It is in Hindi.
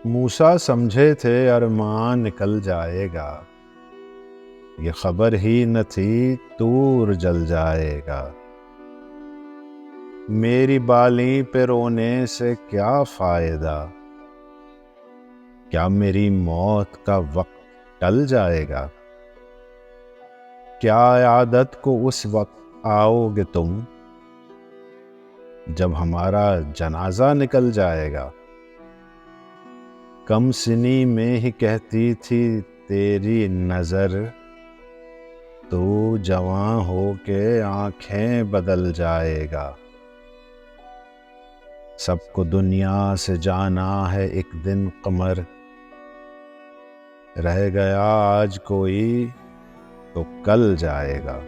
मूसा समझे थे अरमान निकल जाएगा, ये खबर ही न थी तूर जल जाएगा। मेरी बाली पे रोने से क्या फायदा, क्या मेरी मौत का वक्त टल जाएगा। क्या आदत को उस वक्त आओगे तुम, जब हमारा जनाजा निकल जाएगा। कम सिनी में ही कहती थी तेरी नजर, तू जवां हो के आंखें बदल जाएगा। सबको दुनिया से जाना है एक दिन कमर, रह गया आज कोई तो कल जाएगा।